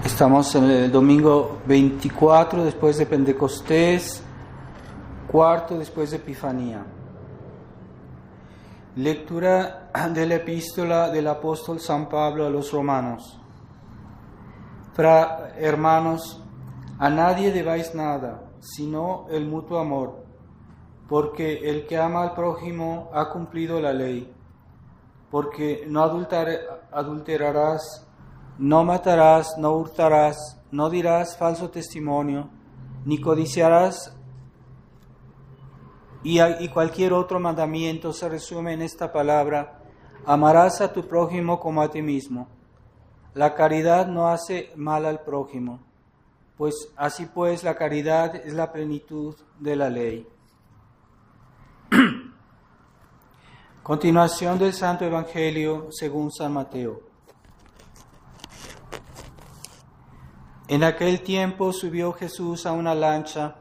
Estamos en el domingo 24 después de Pentecostés, cuarto después de Epifanía. Lectura de la epístola del apóstol San Pablo a los romanos. Hermanos, a nadie debáis nada, sino el mutuo amor, porque el que ama al prójimo ha cumplido la ley. Porque no adulterarás, no matarás, no hurtarás, no dirás falso testimonio, ni codiciarás, y cualquier otro mandamiento se resume en esta palabra: amarás a tu prójimo como a ti mismo. La caridad no hace mal al prójimo, pues así pues la caridad es la plenitud de la ley. Continuación del Santo Evangelio según San Mateo. En aquel tiempo subió Jesús a una lancha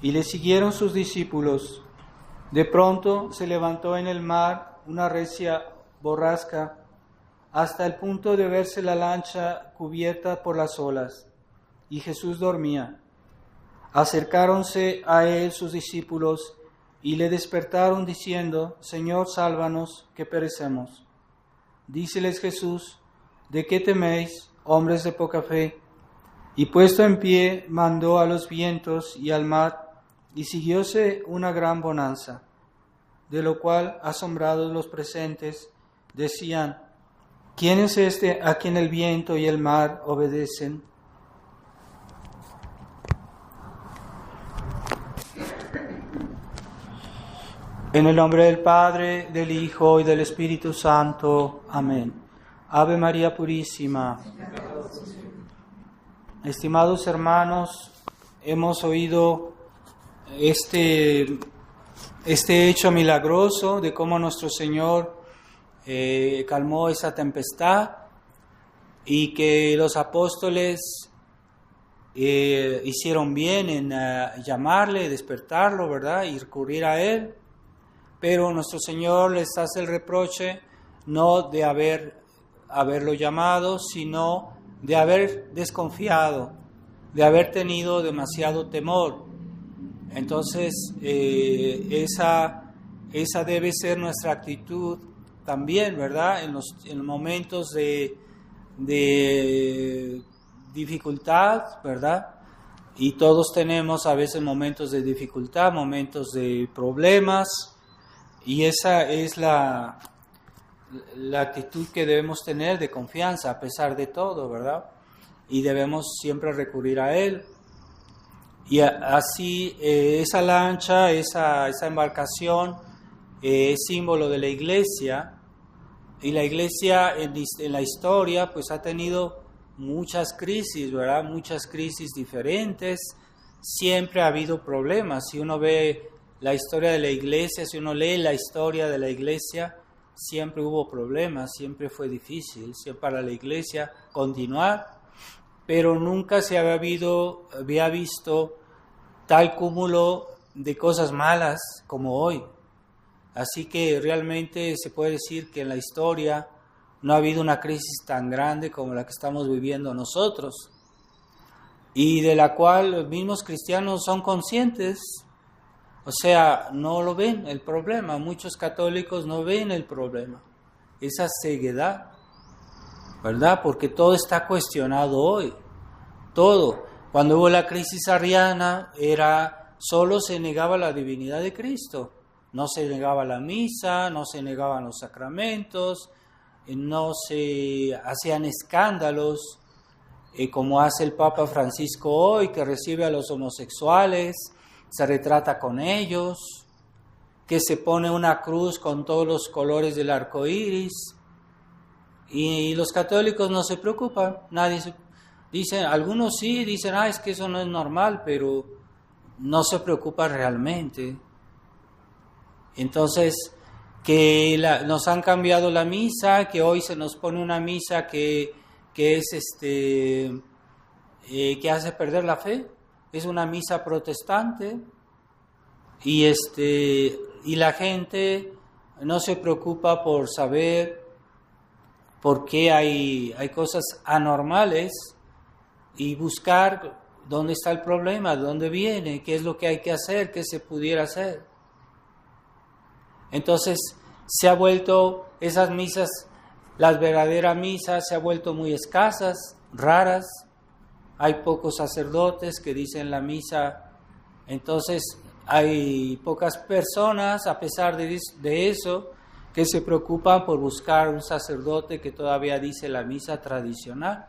y le siguieron sus discípulos. De pronto se levantó en el mar una recia borrasca, hasta el punto de verse la lancha cubierta por las olas, y Jesús dormía. Acercáronse a él sus discípulos y le despertaron diciendo: Señor, sálvanos, que perecemos. Díceles Jesús: ¿de qué teméis, hombres de poca fe? Y puesto en pie, mandó a los vientos y al mar, y siguióse una gran bonanza, de lo cual, asombrados los presentes, decían: ¿quién es este a quien el viento y el mar obedecen? En el nombre del Padre, del Hijo y del Espíritu Santo. Amén. Ave María Purísima. Estimados hermanos, hemos oído este hecho milagroso de cómo nuestro Señor calmó esa tempestad y que los apóstoles hicieron bien en llamarle, despertarlo, ¿verdad? Y recurrir a Él. Pero nuestro Señor les hace el reproche no de haberlo llamado, sino de haber desconfiado, de haber tenido demasiado temor. Entonces, esa debe ser nuestra actitud también, ¿verdad? En los momentos de dificultad, ¿verdad? Y todos tenemos a veces momentos de dificultad, momentos de problemas, y esa es la actitud que debemos tener de confianza a pesar de todo, ¿verdad? Y debemos siempre recurrir a Él. Y así esa lancha, esa embarcación es símbolo de la Iglesia, y la Iglesia en la historia pues ha tenido muchas crisis, ¿verdad? Muchas crisis diferentes, siempre ha habido problemas. Si uno ve la historia de la Iglesia, si uno lee la historia de la Iglesia, siempre hubo problemas, siempre fue difícil para la Iglesia continuar, pero nunca se había visto tal cúmulo de cosas malas como hoy. Así que realmente se puede decir que en la historia no ha habido una crisis tan grande como la que estamos viviendo nosotros, y de la cual los mismos cristianos son conscientes. O sea, no lo ven el problema. Muchos católicos no ven el problema. Esa ceguedad, ¿verdad? Porque todo está cuestionado hoy. Todo. Cuando hubo la crisis arriana, solo se negaba la divinidad de Cristo. No se negaba la misa, no se negaban los sacramentos, no se hacían escándalos, como hace el Papa Francisco hoy, que recibe a los homosexuales, se retrata con ellos, que se pone una cruz con todos los colores del arco iris, y los católicos no se preocupan. Dicen, algunos sí, dicen, es que eso no es normal, pero no se preocupan realmente. Entonces, nos han cambiado la misa, que hoy se nos pone una misa que hace perder la fe. Es una misa protestante, y la gente no se preocupa por saber por qué hay cosas anormales y buscar dónde está el problema, dónde viene, qué es lo que hay que hacer, qué se pudiera hacer. Entonces se ha vuelto esas misas, las verdaderas misas se ha vuelto muy escasas, raras. Hay pocos sacerdotes que dicen la misa, entonces hay pocas personas, a pesar de eso, que se preocupan por buscar un sacerdote que todavía dice la misa tradicional.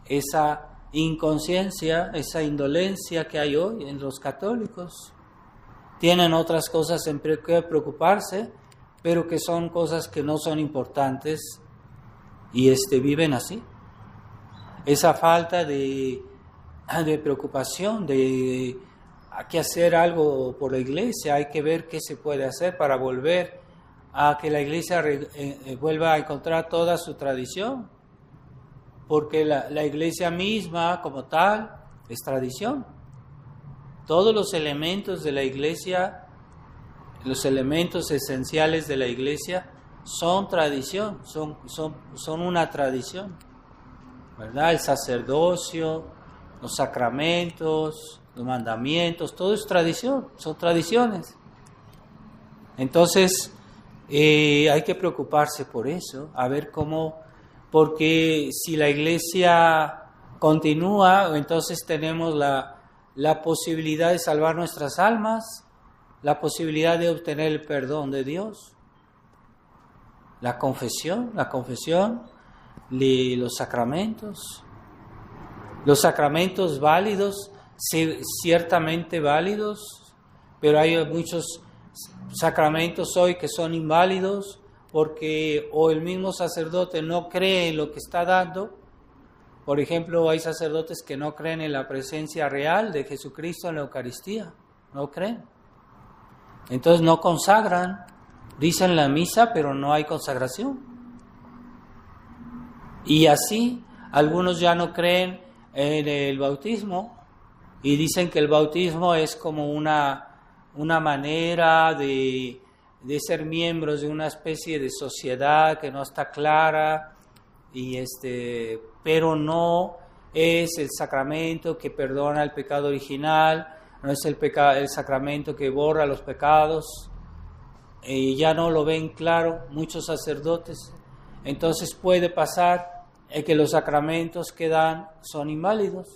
Esa inconsciencia, esa indolencia que hay hoy en los católicos. Tienen otras cosas en que preocuparse, pero que son cosas que no son importantes y viven así. Esa falta de preocupación, de hay que hacer algo por la iglesia, hay que ver qué se puede hacer para volver a que la iglesia vuelva a encontrar toda su tradición, porque la iglesia misma como tal es tradición. Todos los elementos de la iglesia, los elementos esenciales de la iglesia son tradición, son una tradición, ¿verdad? El sacerdocio, los sacramentos, los mandamientos, todo es tradición, son tradiciones. Entonces, hay que preocuparse por eso, a ver cómo, porque si la iglesia continúa, entonces tenemos la posibilidad de salvar nuestras almas, la posibilidad de obtener el perdón de Dios, la confesión, los sacramentos válidos, ciertamente válidos, pero hay muchos sacramentos hoy que son inválidos porque o el mismo sacerdote no cree en lo que está dando. Por ejemplo, hay sacerdotes que no creen en la presencia real de Jesucristo en la Eucaristía, no creen. Entonces no consagran, dicen la misa, pero no hay consagración. Y así, algunos ya no creen en el bautismo y dicen que el bautismo es como una manera de ser miembros de una especie de sociedad que no está clara, pero no es el sacramento que perdona el pecado original, no es el sacramento que borra los pecados, ya no lo ven claro muchos sacerdotes. Entonces puede pasar que los sacramentos que dan son inválidos.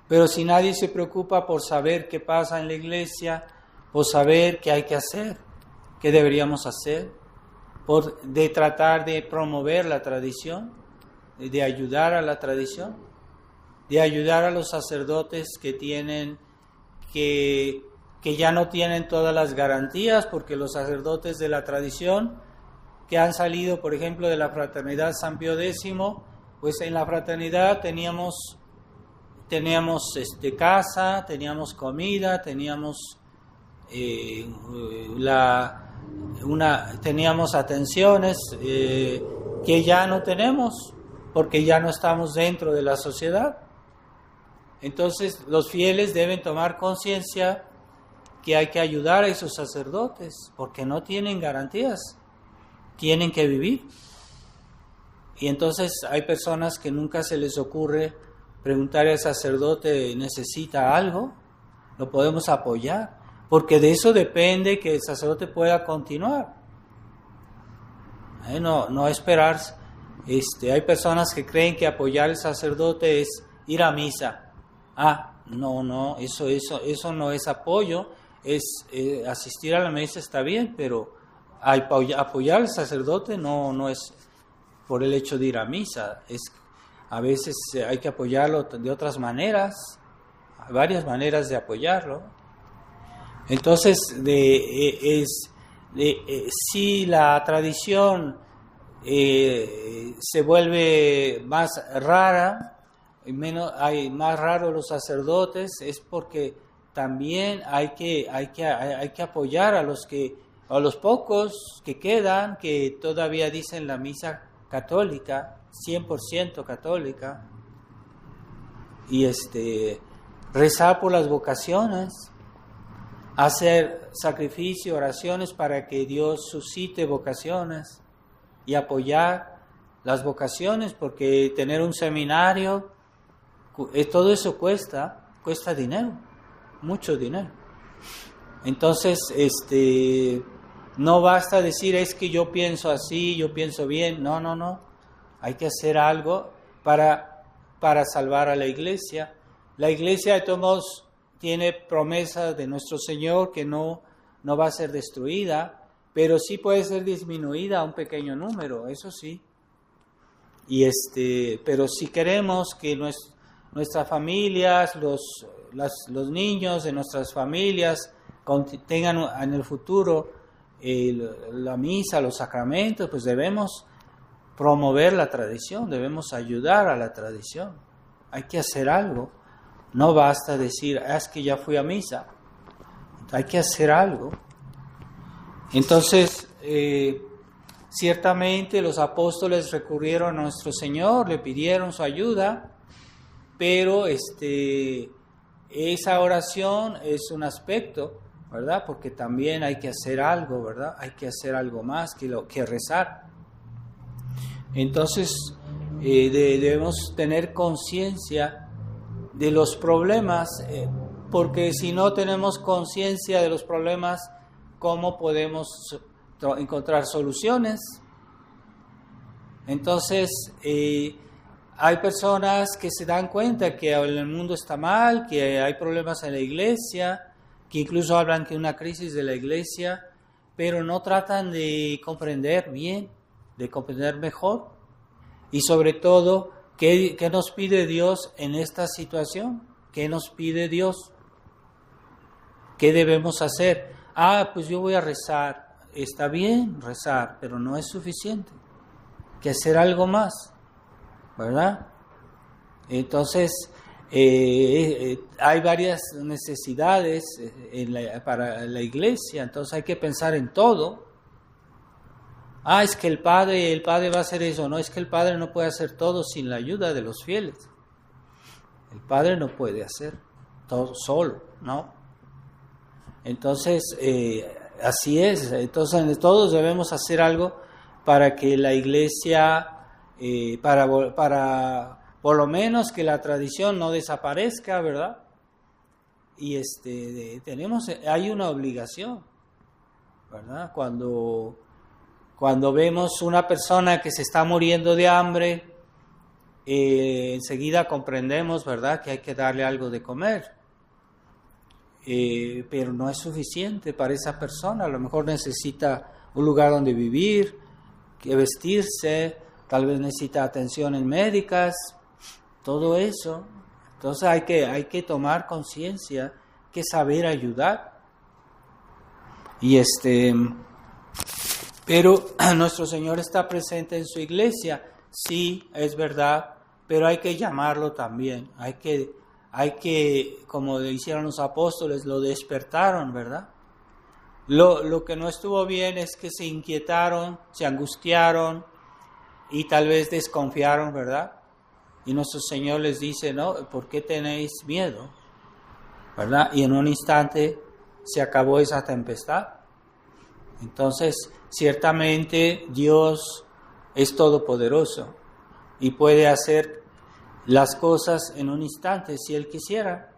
Pero si nadie se preocupa por saber qué pasa en la iglesia, por saber qué hay que hacer, qué deberíamos hacer, de tratar de promover la tradición, de ayudar a la tradición, de ayudar a los sacerdotes que ya no tienen todas las garantías, porque los sacerdotes de la tradición que han salido, por ejemplo, de la Fraternidad San Pío X, pues en la fraternidad teníamos casa, teníamos comida, teníamos teníamos atenciones que ya no tenemos porque ya no estamos dentro de la sociedad. Entonces los fieles deben tomar conciencia que hay que ayudar a esos sacerdotes porque no tienen garantías, tienen que vivir. Y entonces hay personas que nunca se les ocurre preguntar al sacerdote, ¿necesita algo? Lo podemos apoyar, porque de eso depende que el sacerdote pueda continuar. No esperar. Hay personas que creen que apoyar al sacerdote es ir a misa. No, eso no es apoyo. Asistir a la misa está bien, pero apoyar al sacerdote no es por el hecho de ir a misa. A veces hay que apoyarlo de otras maneras, hay varias maneras de apoyarlo. Entonces, si la tradición se vuelve más rara, hay más raros los sacerdotes, es porque también hay que apoyar a los pocos que quedan, que todavía dicen la misa católica, 100% católica, y rezar por las vocaciones, hacer sacrificio, oraciones para que Dios suscite vocaciones y apoyar las vocaciones, porque tener un seminario, todo eso cuesta dinero, mucho dinero. Entonces, no basta decir es que yo pienso así, yo pienso bien. No. Hay que hacer algo para salvar a la iglesia. La iglesia de todos modos tiene promesa de nuestro Señor que no va a ser destruida, pero sí puede ser disminuida a un pequeño número, eso sí. Pero si queremos que nuestras familias, los niños de nuestras familias tengan en el futuro la misa, los sacramentos, pues debemos promover la tradición, debemos ayudar a la tradición. Hay que hacer algo. No basta decir, es que ya fui a misa. Hay que hacer algo. Entonces, ciertamente los apóstoles recurrieron a nuestro Señor, le pidieron su ayuda, pero esa oración es un aspecto, ¿verdad? Porque también hay que hacer algo, ¿verdad? Hay que hacer algo más que rezar. Entonces, debemos tener conciencia de los problemas, porque si no tenemos conciencia de los problemas, ¿cómo podemos encontrar soluciones? Entonces, hay personas que se dan cuenta que el mundo está mal, que hay problemas en la iglesia, que incluso hablan de una crisis de la iglesia, pero no tratan de comprender bien, de comprender mejor, y sobre todo, ¿qué nos pide Dios en esta situación? ¿Qué nos pide Dios? ¿Qué debemos hacer? Pues yo voy a rezar. Está bien rezar, pero no es suficiente. Hay que hacer algo más, ¿verdad? Entonces, hay varias necesidades para la iglesia, entonces hay que pensar en todo. Es que el Padre va a hacer eso. No, es que el Padre no puede hacer todo sin la ayuda de los fieles. El Padre no puede hacer todo solo, ¿no? Entonces, así es. Entonces, todos debemos hacer algo para que la iglesia, para por lo menos que la tradición no desaparezca, ¿verdad? Y hay una obligación, ¿verdad? Cuando vemos una persona que se está muriendo de hambre, enseguida comprendemos, ¿verdad?, que hay que darle algo de comer. Pero no es suficiente para esa persona. A lo mejor necesita un lugar donde vivir, que vestirse, tal vez necesita atenciones médicas, todo eso. Entonces hay que tomar conciencia, que saber ayudar. Pero nuestro Señor está presente en su iglesia, sí, es verdad, pero hay que llamarlo también. Hay que, como hicieron los apóstoles, lo despertaron, ¿verdad? Lo que no estuvo bien es que se inquietaron, se angustiaron y tal vez desconfiaron, ¿verdad? Y nuestro Señor les dice, ¿no? ¿Por qué tenéis miedo? ¿Verdad? Y en un instante se acabó esa tempestad. Entonces, ciertamente Dios es todopoderoso y puede hacer las cosas en un instante si Él quisiera,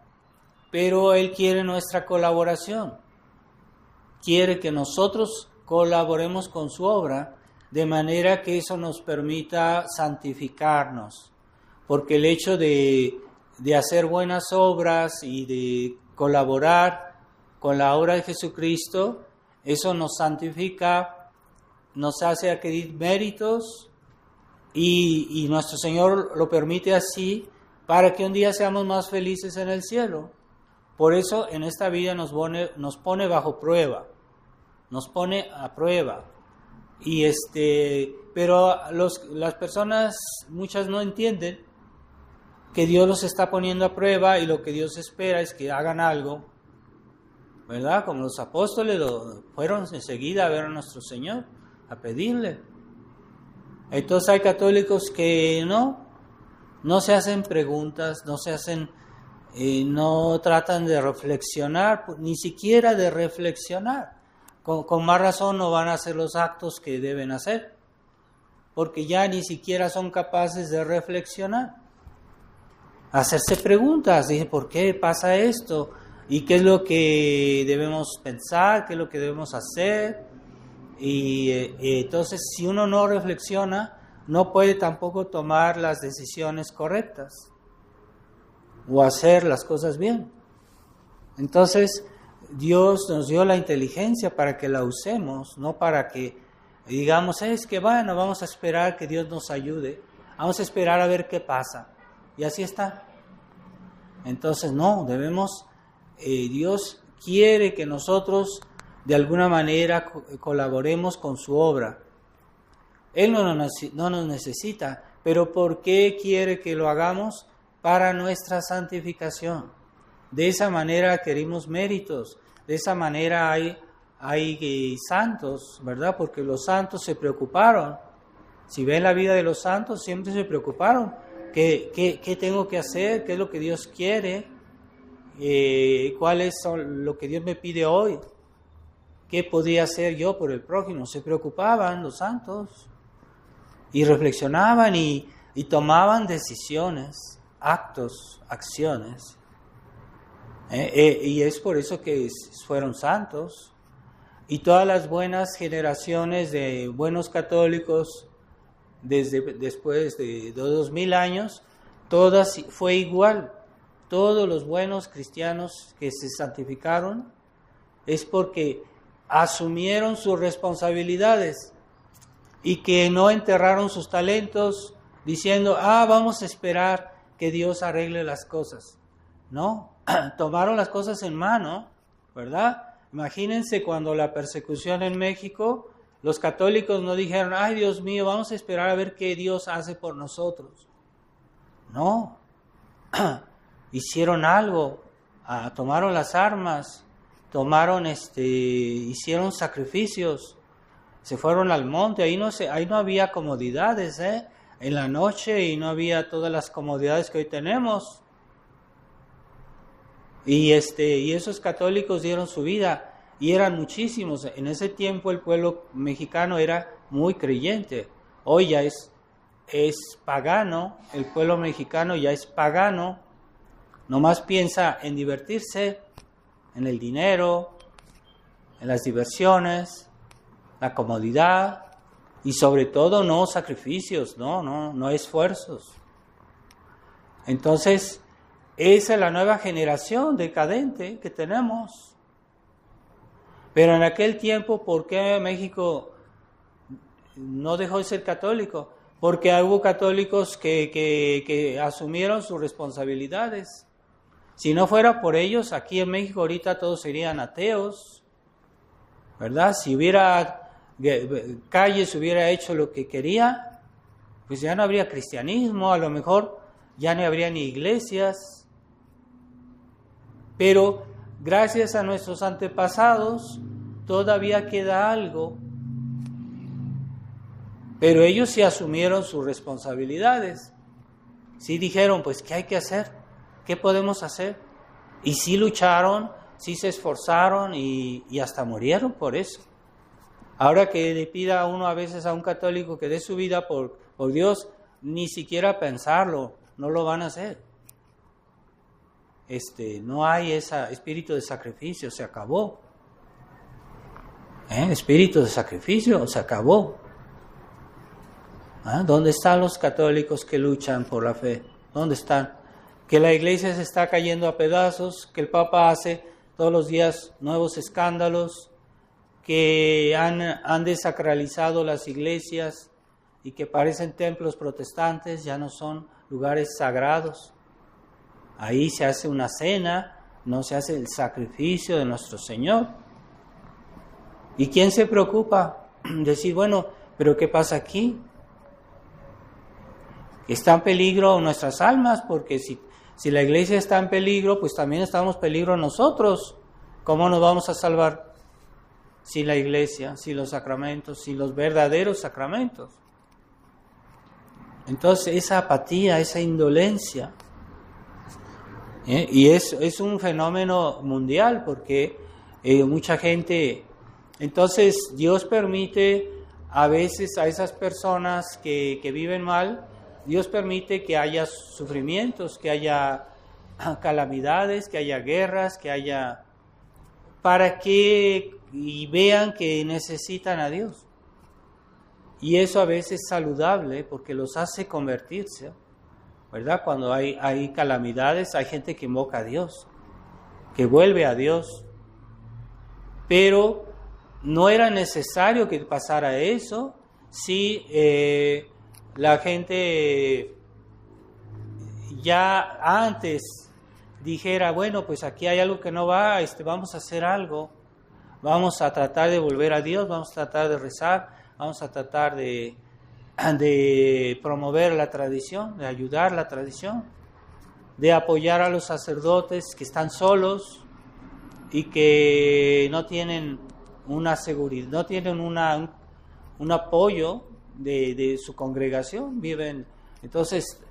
pero Él quiere nuestra colaboración, quiere que nosotros colaboremos con su obra de manera que eso nos permita santificarnos, porque el hecho de hacer buenas obras y de colaborar con la obra de Jesucristo, eso nos santifica, nos hace adquirir méritos y nuestro Señor lo permite así para que un día seamos más felices en el cielo. Por eso en esta vida nos pone bajo prueba, nos pone a prueba. Pero las personas, muchas no entienden que Dios los está poniendo a prueba y lo que Dios espera es que hagan algo, ¿verdad? Como los apóstoles fueron enseguida a ver a nuestro Señor, a pedirle. Entonces hay católicos que no se hacen preguntas, no tratan de reflexionar, ni siquiera de reflexionar. Con más razón no van a hacer los actos que deben hacer. porque ya ni siquiera son capaces de reflexionar, hacerse preguntas, dice, ¿por qué pasa esto? ¿Y qué es lo que debemos pensar? ¿Qué es lo que debemos hacer? Y entonces, si uno no reflexiona, no puede tampoco tomar las decisiones correctas o hacer las cosas bien. Entonces, Dios nos dio la inteligencia para que la usemos, no para que digamos, es que bueno, vamos a esperar que Dios nos ayude, vamos a esperar a ver qué pasa. Y así está. Entonces, no, debemos, Dios quiere que nosotros de alguna manera colaboremos con su obra. Él no nos necesita, pero ¿por qué quiere que lo hagamos? Para nuestra santificación. De esa manera queremos méritos, de esa manera hay santos, ¿verdad? Porque los santos se preocuparon. Si ven la vida de los santos, siempre se preocuparon. ¿Qué tengo que hacer? ¿Qué es lo que Dios quiere? ¿Cuál es lo que Dios me pide hoy? ¿Qué podría hacer yo por el prójimo? Se preocupaban los santos y reflexionaban y tomaban decisiones, actos, acciones. Y es por eso que fueron santos. Y todas las buenas generaciones de buenos católicos después de 2000 años, todas fue igual. Todos los buenos cristianos que se santificaron es porque asumieron sus responsabilidades y que no enterraron sus talentos diciendo, vamos a esperar que Dios arregle las cosas. No, tomaron las cosas en mano, ¿verdad? Imagínense cuando la persecución en México, los católicos no dijeron, ay Dios mío, vamos a esperar a ver qué Dios hace por nosotros. No, hicieron algo, tomaron las armas, hicieron sacrificios, se fueron al monte, ahí no había comodidades, en la noche, y no había todas las comodidades que hoy tenemos. Y esos católicos dieron su vida, y eran muchísimos. En ese tiempo el pueblo mexicano era muy creyente. Hoy ya es pagano, el pueblo mexicano ya es pagano, nomás piensa en divertirse, en el dinero, en las diversiones, la comodidad, y sobre todo no sacrificios, no esfuerzos. Entonces, esa es la nueva generación decadente que tenemos. Pero en aquel tiempo, ¿por qué México no dejó de ser católico? Porque hubo católicos que asumieron sus responsabilidades. Si no fuera por ellos, aquí en México ahorita todos serían ateos, ¿verdad? Si Calles hubiera hecho lo que quería, pues ya no habría cristianismo, a lo mejor ya no habría ni iglesias. Pero gracias a nuestros antepasados todavía queda algo. Pero ellos sí asumieron sus responsabilidades. Sí dijeron, pues, ¿qué hay que hacer? ¿Qué podemos hacer? Y sí lucharon, sí se esforzaron y hasta murieron por eso. Ahora que le pida a uno a veces a un católico que dé su vida por Dios, ni siquiera pensarlo, no lo van a hacer. No hay ese espíritu de sacrificio, se acabó. Espíritu de sacrificio, se acabó. ¿Dónde están los católicos que luchan por la fe? ¿Dónde están? Que la iglesia se está cayendo a pedazos, que el Papa hace todos los días nuevos escándalos, que han desacralizado las iglesias y que parecen templos protestantes, ya no son lugares sagrados. Ahí se hace una cena, no se hace el sacrificio de nuestro Señor. ¿Y quién se preocupa? Decir, bueno, ¿pero qué pasa aquí? Está en peligro nuestras almas, porque si la iglesia está en peligro, pues también estamos en peligro nosotros. ¿Cómo nos vamos a salvar sin la iglesia, sin los sacramentos, sin los verdaderos sacramentos? Entonces esa apatía, esa indolencia, y es un fenómeno mundial, porque mucha gente, entonces Dios permite a veces a esas personas que viven mal, Dios permite que haya sufrimientos, que haya calamidades, que haya guerras, que haya... para que y vean que necesitan a Dios. Y eso a veces es saludable porque los hace convertirse, ¿verdad? Cuando hay calamidades, hay gente que invoca a Dios, que vuelve a Dios. Pero no era necesario que pasara eso si la gente ya antes dijera, bueno, pues aquí hay algo que no va, vamos a hacer algo, vamos a tratar de volver a Dios, vamos a tratar de rezar, vamos a tratar de promover la tradición, de ayudar la tradición, de apoyar a los sacerdotes que están solos y que no tienen una seguridad, no tienen un apoyo de su congregación, viven. Entonces,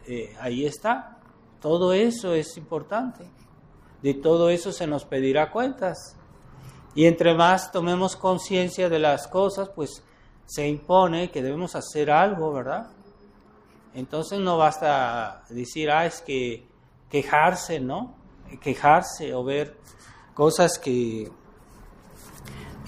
ahí está. Todo eso es importante. De todo eso se nos pedirá cuentas. Y entre más tomemos conciencia de las cosas, pues se impone que debemos hacer algo, ¿verdad? Entonces no basta decir, es que quejarse, ¿no? Quejarse o ver cosas que...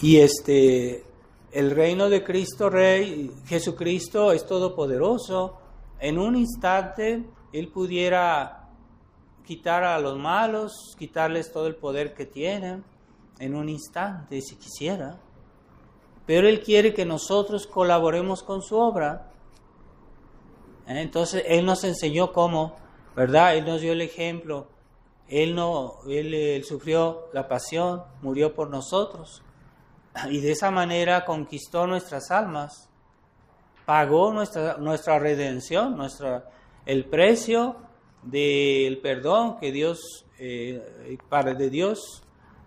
Y el reino de Cristo Rey, Jesucristo es todopoderoso. En un instante Él pudiera quitar a los malos, quitarles todo el poder que tienen, en un instante, si quisiera. Pero Él quiere que nosotros colaboremos con su obra. Entonces, Él nos enseñó cómo, ¿verdad? Él nos dio el ejemplo. Él sufrió la pasión, murió por nosotros. Y de esa manera conquistó nuestras almas. Pagó nuestra redención, el precio del perdón que Dios,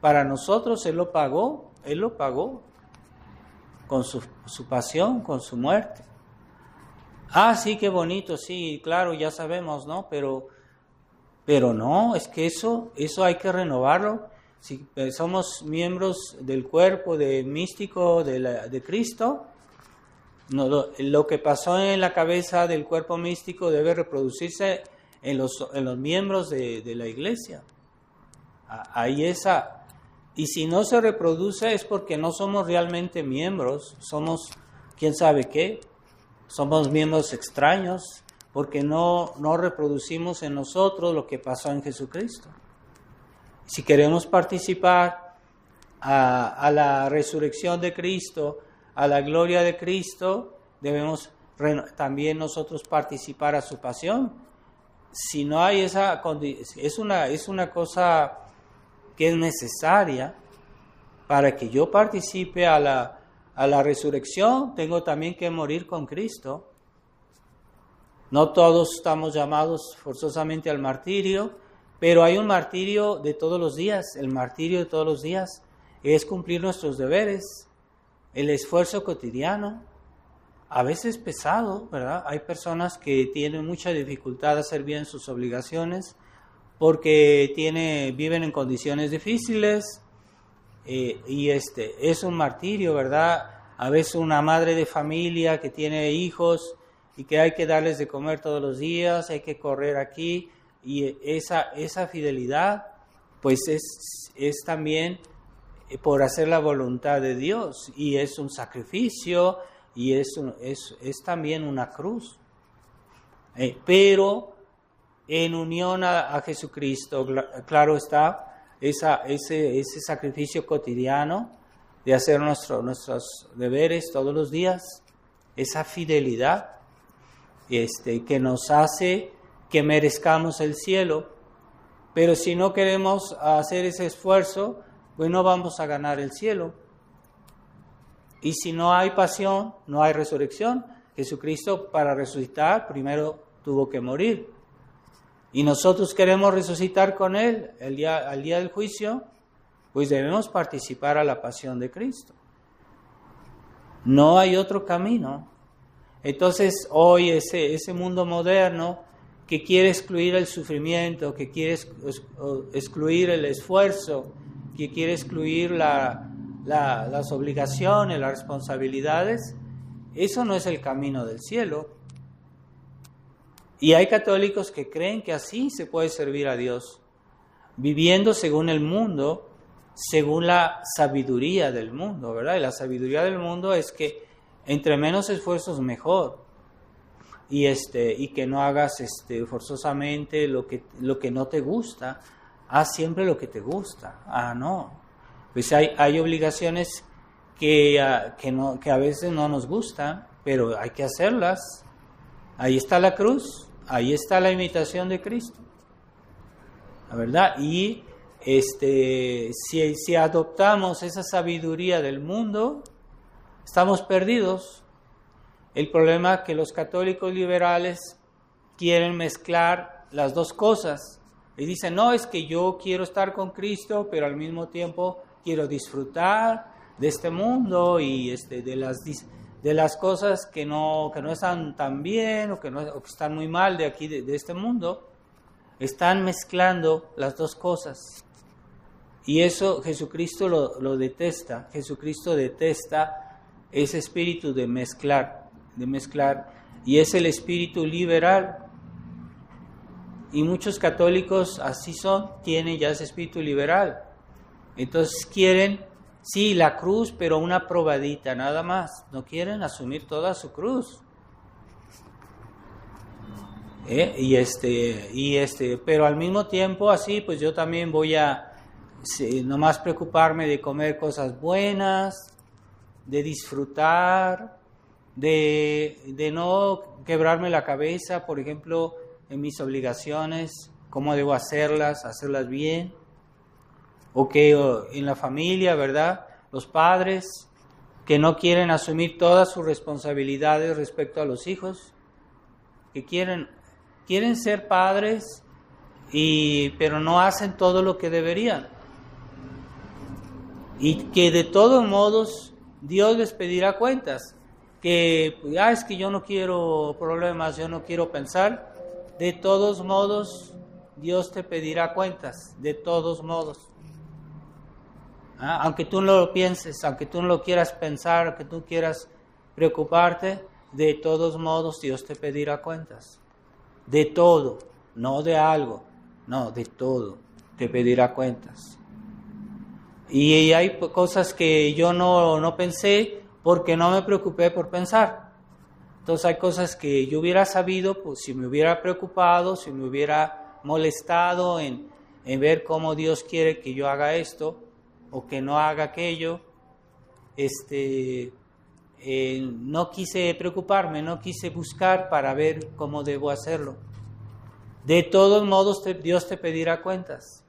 para nosotros, Él lo pagó con su pasión, con su muerte. Sí, qué bonito, sí, claro, ya sabemos, ¿no? Pero no, es que eso hay que renovarlo. Si somos miembros del cuerpo místico de Cristo, no, lo que pasó en la cabeza del cuerpo místico debe reproducirse en los miembros de la iglesia. Ahí esa. Y si no se reproduce es porque no somos realmente miembros, somos quién sabe qué, somos miembros extraños, porque no reproducimos en nosotros lo que pasó en Jesucristo. Si queremos participar a la resurrección de Cristo, a la gloria de Cristo, debemos también nosotros participar a su pasión. Si no hay esa condición, es una cosa que es necesaria para que yo participe a la resurrección. Tengo también que morir con Cristo. No todos estamos llamados forzosamente al martirio, pero hay un martirio de todos los días. El martirio de todos los días es cumplir nuestros deberes, el esfuerzo cotidiano, a veces pesado, ¿verdad? Hay personas que tienen mucha dificultad de hacer bien sus obligaciones porque viven en condiciones difíciles y es un martirio, ¿verdad? A veces una madre de familia que tiene hijos y que hay que darles de comer todos los días, hay que correr aquí, y esa fidelidad pues es también por hacer la voluntad de Dios, y es un sacrificio y es también una cruz, pero en unión a Jesucristo, claro está, ese sacrificio cotidiano de hacer nuestros deberes todos los días, esa fidelidad que nos hace que merezcamos el cielo. Pero si no queremos hacer ese esfuerzo, pues no vamos a ganar el cielo. Y si no hay pasión, no hay resurrección. Jesucristo, para resucitar, primero tuvo que morir. Y nosotros queremos resucitar con Él al día del juicio, pues debemos participar a la pasión de Cristo. No hay otro camino. Entonces, hoy ese mundo moderno que quiere excluir el sufrimiento, que quiere excluir el esfuerzo, que quiere excluir las obligaciones, las responsabilidades, Eso no es el camino del cielo. Y hay católicos que creen que así se puede servir a Dios, viviendo según el mundo, según la sabiduría del mundo, ¿verdad? Y la sabiduría del mundo es que entre menos esfuerzos mejor. Y que no hagas forzosamente lo que no te gusta. Haz siempre lo que te gusta. No. Pues hay obligaciones que a veces no nos gustan, pero hay que hacerlas. Ahí está la cruz, ahí está la imitación de Cristo, la verdad. Y si adoptamos esa sabiduría del mundo, estamos perdidos. El problema es que los católicos liberales quieren mezclar las dos cosas y dicen, no, es que yo quiero estar con Cristo, pero al mismo tiempo quiero disfrutar de este mundo y de las cosas que no están tan bien o que están muy mal de aquí, de este mundo. Están mezclando las dos cosas. Y eso Jesucristo lo detesta. Jesucristo detesta ese espíritu de mezclar. Y es el espíritu liberal. Y muchos católicos así tienen ya ese espíritu liberal. Entonces quieren, sí, la cruz, pero una probadita, nada más. No quieren asumir toda su cruz. Pero al mismo tiempo, así, pues yo también voy a nomás preocuparme de comer cosas buenas, de disfrutar, de no quebrarme la cabeza, por ejemplo, en mis obligaciones, cómo debo hacerlas bien. O que en la familia, ¿verdad? Los padres que no quieren asumir todas sus responsabilidades respecto a los hijos, que quieren ser padres, pero no hacen todo lo que deberían. Y que de todos modos Dios les pedirá cuentas. Que es que yo no quiero problemas, yo no quiero pensar. De todos modos Dios te pedirá cuentas, de todos modos. Aunque tú no lo pienses, aunque tú no lo quieras pensar, aunque tú quieras preocuparte, de todos modos Dios te pedirá cuentas. De todo, no de algo, no, de todo te pedirá cuentas. Y hay cosas que yo no pensé porque no me preocupé por pensar. Entonces hay cosas que yo hubiera sabido, pues si me hubiera preocupado, si me hubiera molestado en ver cómo Dios quiere que yo haga esto o que no haga aquello, no quise preocuparme, no quise buscar para ver cómo debo hacerlo. De todos modos Dios te pedirá cuentas.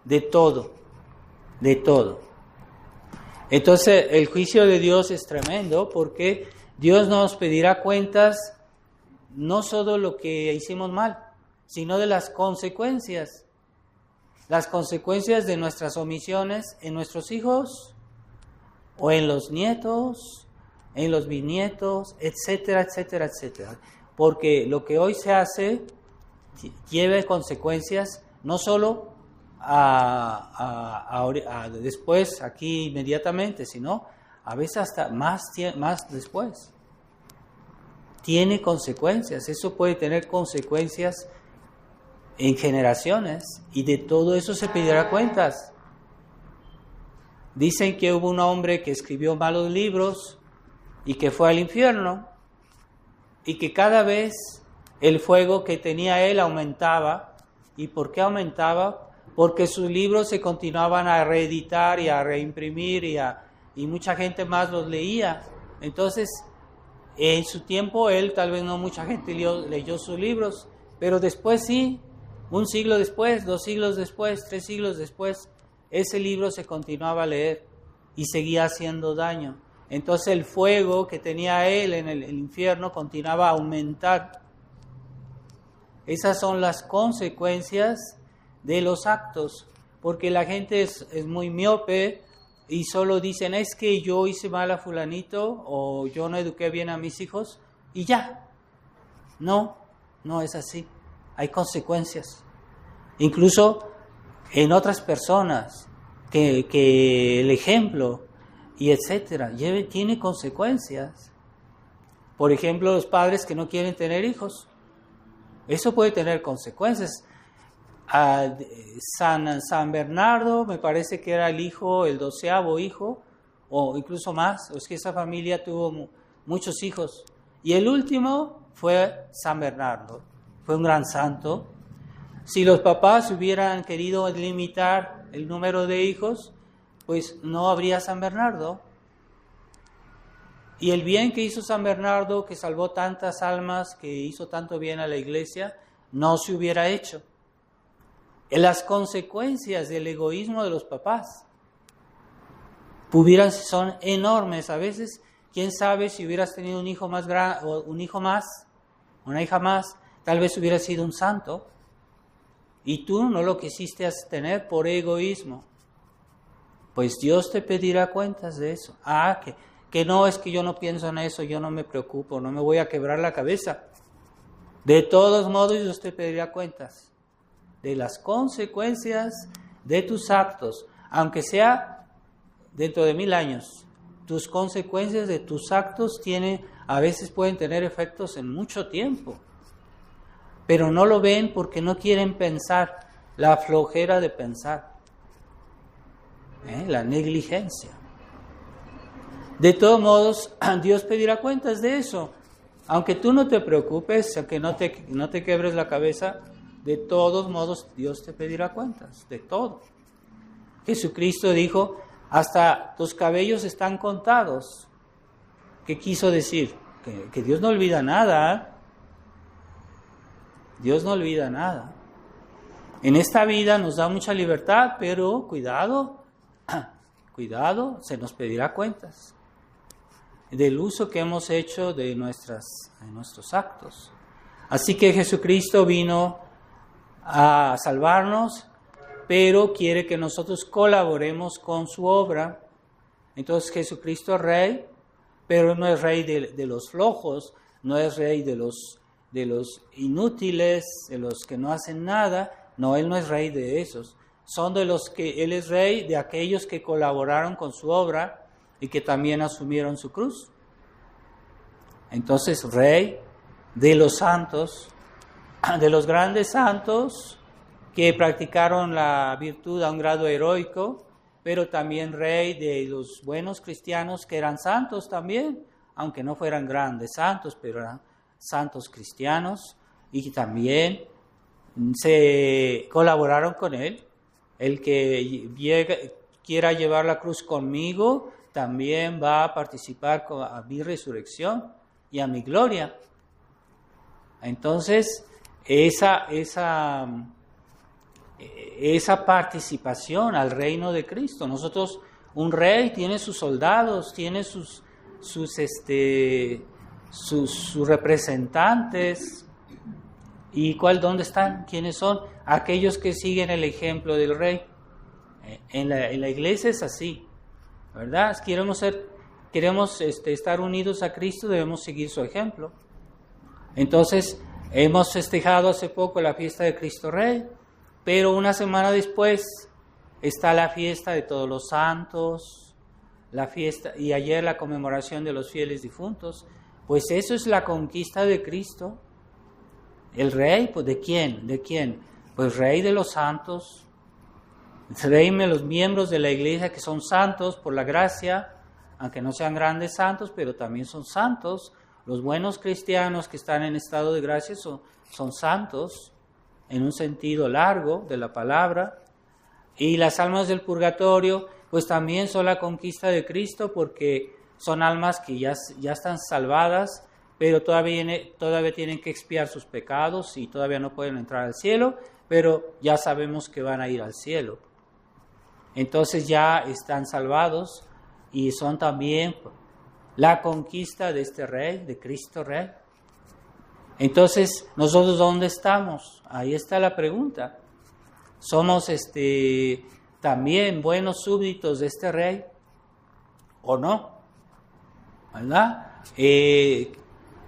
De todo. Entonces el juicio de Dios es tremendo porque Dios nos pedirá cuentas no solo lo que hicimos mal, sino de las consecuencias. Las consecuencias de nuestras omisiones en nuestros hijos o en los nietos, en los bisnietos, etcétera, etcétera, etcétera. Porque lo que hoy se hace lleva consecuencias no solo después, aquí inmediatamente, sino a veces hasta más después. Tiene consecuencias, eso puede tener consecuencias en generaciones y de todo eso se pedirá cuentas. Dicen que hubo un hombre que escribió malos libros y que fue al infierno y que cada vez el fuego que tenía él aumentaba. ¿Y por qué aumentaba? Porque sus libros se continuaban a reeditar y a reimprimir y mucha gente más los leía. Entonces, en su tiempo él, tal vez no mucha gente leyó sus libros, pero después sí, un siglo después, 2 siglos después, 3 siglos después, ese libro se continuaba a leer y seguía haciendo daño. Entonces el fuego que tenía él en el infierno continuaba a aumentar. Esas son las consecuencias de los actos, porque la gente es muy miope y solo dicen, es que yo hice mal a fulanito o yo no eduqué bien a mis hijos y ya. No es así. Hay consecuencias. Incluso en otras personas, que el ejemplo, y etcétera. Tiene consecuencias. Por ejemplo, los padres que no quieren tener hijos. Eso puede tener consecuencias. San Bernardo, me parece que era el 12º hijo, o incluso más. Es que esa familia tuvo muchos hijos. Y el último fue San Bernardo. Fue un gran santo. Si los papás hubieran querido limitar el número de hijos, pues no habría San Bernardo. Y el bien que hizo San Bernardo, que salvó tantas almas, que hizo tanto bien a la iglesia, no se hubiera hecho. Las consecuencias del egoísmo de los papás son enormes. A veces, quién sabe si hubieras tenido un hijo más grande, o un hijo más, una hija más, tal vez hubiera sido un santo. Y tú no lo quisiste tener por egoísmo. Pues Dios te pedirá cuentas de eso. Que no, es que yo no pienso en eso, yo no me preocupo, no me voy a quebrar la cabeza. De todos modos, Dios te pedirá cuentas de las consecuencias de tus actos, aunque sea dentro de 1000 años. Tus consecuencias de tus actos a veces pueden tener efectos en mucho tiempo, pero no lo ven porque no quieren pensar, la flojera de pensar, la negligencia. De todos modos, Dios pedirá cuentas de eso. Aunque tú no te preocupes, aunque no te quebres la cabeza, de todos modos Dios te pedirá cuentas, de todo. Jesucristo dijo, hasta tus cabellos están contados. ¿Qué quiso decir? Que Dios no olvida nada. Dios no olvida nada. En esta vida nos da mucha libertad, pero cuidado, se nos pedirá cuentas del uso que hemos hecho de nuestros actos. Así que Jesucristo vino a salvarnos, pero quiere que nosotros colaboremos con su obra. Entonces Jesucristo es rey, pero no es rey de los flojos, no es rey de los inútiles, de los que no hacen nada. No, Él no es rey de esos. Él es rey de aquellos que colaboraron con su obra y que también asumieron su cruz. Entonces, rey de los santos, de los grandes santos que practicaron la virtud a un grado heroico, pero también rey de los buenos cristianos que eran santos también, aunque no fueran grandes santos, pero eran santos cristianos y también se colaboraron con él. El que quiera llevar la cruz conmigo también va a participar a mi resurrección y a mi gloria. Entonces, esa participación al reino de Cristo. Un rey tiene sus soldados, tiene sus representantes. ¿Y dónde están? ¿Quiénes son? Aquellos que siguen el ejemplo del rey. En la iglesia es así, ¿verdad? Queremos estar unidos a Cristo, debemos seguir su ejemplo. Entonces, hemos festejado hace poco la fiesta de Cristo Rey, pero una semana después está la fiesta de todos los santos, y ayer la conmemoración de los fieles difuntos. Pues eso es la conquista de Cristo. El rey, pues ¿de quién? ¿De quién? Pues rey de los santos, rey de los miembros de la iglesia que son santos por la gracia, aunque no sean grandes santos, pero también son santos. Los buenos cristianos que están en estado de gracia son santos en un sentido largo de la palabra. Y las almas del purgatorio, pues también son la conquista de Cristo, porque son almas que ya están salvadas, pero todavía tienen que expiar sus pecados y todavía no pueden entrar al cielo, pero ya sabemos que van a ir al cielo. Entonces ya están salvados y son también la conquista de este Rey, de Cristo Rey. Entonces, ¿nosotros dónde estamos? Ahí está la pregunta. ¿Somos también buenos súbditos de este Rey o no? ¿Verdad?